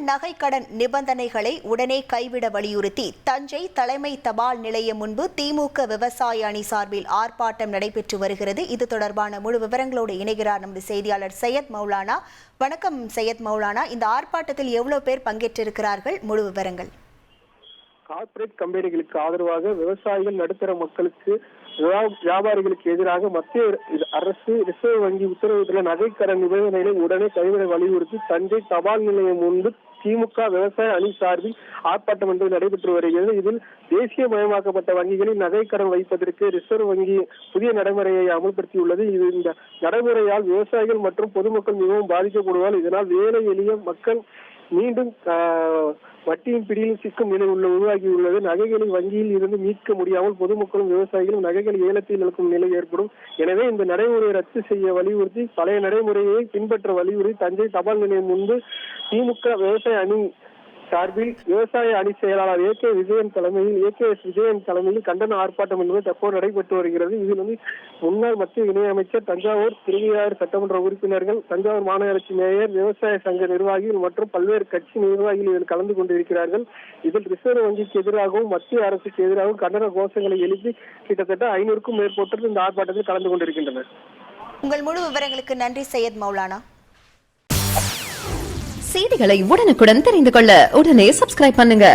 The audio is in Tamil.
நகை கடன் நிபந்தனைகளை உடனே கைவிட வலியுறுத்தி தஞ்சை தலைமை தபால் நிலையம் முன்பு திமுக விவசாய அணி சார்பில் ஆர்ப்பாட்டம் நடைபெற்று வருகிறது. இது தொடர்பான முழு விவரங்களோடு இணைகிறார் நமது செய்தியாளர் சையத் மௌலானா. வணக்கம் சையத் மௌலானா. இந்த ஆர்ப்பாட்டத்தில் எவ்வளவு பேர் பங்கேற்றிருக்கிறார்கள்? முழு விவரங்கள். கார்ப்பரேட் கம்பெனிகளுக்கு ஆதரவாக விவசாயிகள், நடுத்தர மக்களுக்கு, வியாபாரிகளுக்கு எதிராக மத்திய அரசு ரிசர்வ் வங்கி உத்தரவிட்டுள்ள நகை கடன் நிபந்தனைகளை உடனே கைவிட வலியுறுத்தி தஞ்சை தபால் நிலையம் முன்பு திமுக விவசாய அணி சார்பில் ஆர்ப்பாட்டம் என்பது நடைபெற்று வருகிறது. இதில் தேசியமயமாக்கப்பட்ட வங்கிகளில் நகை கடன் வைப்பதற்கு ரிசர்வ் வங்கி புதிய நடைமுறையை அமல்படுத்தியுள்ளது. இந்த நடைமுறையால் விவசாயிகள் மற்றும் பொதுமக்கள் மிகவும் பாதிக்கப்படுவதால் இதனால் ஏழை எளிய மக்கள் மீண்டும் வட்டியின் பிடியில் சிக்கும் நிலை உருவாகியுள்ளது. நகைகளை வங்கியில் இருந்து மீட்க முடியாமல் பொதுமக்களும் விவசாயிகளும் நகைகளை ஏலத்தில் இழக்கும் நிலை ஏற்படும். எனவே இந்த நடைமுறையை ரத்து செய்ய வலியுறுத்தி பழைய நடைமுறையை பின்பற்ற வலியுறுத்தி தஞ்சை தபால் நிலையம் முன்பு திமுக விவசாய அணி சார்பில் விவசாய அணி செயலாளர் ஏகேஎஸ் விஜயன் தலைமையில் கண்டன ஆர்ப்பாட்டம் என்பது தற்போது நடைபெற்று வருகிறது. இதில் முன்னாள் மத்திய இணையமைச்சர், தஞ்சாவூர் திருவையாறு சட்டமன்ற உறுப்பினர்கள், தஞ்சாவூர் மாநகராட்சி மேயர், விவசாய சங்க நிர்வாகிகள் மற்றும் பல்வேறு கட்சி நிர்வாகிகள் இதில் கலந்து கொண்டிருக்கிறார்கள். இதில் ரிசர்வ் வங்கிக்கு எதிராகவும் மத்திய அரசுக்கு எதிராகவும் கண்டன கோஷங்களை எழுப்பி கிட்டத்தட்ட 500க்கும் மேற்பட்டோர் இந்த ஆர்ப்பாட்டத்தில் கலந்து கொண்டிருக்கின்றனர். உங்கள் முழு விவரங்களுக்கு நன்றி சையத் மௌலானா. செய்திகளை உடனுக்குடன் தெரிந்து கொள்ள உடனே சப்ஸ்கிரைப் பண்ணுங்க.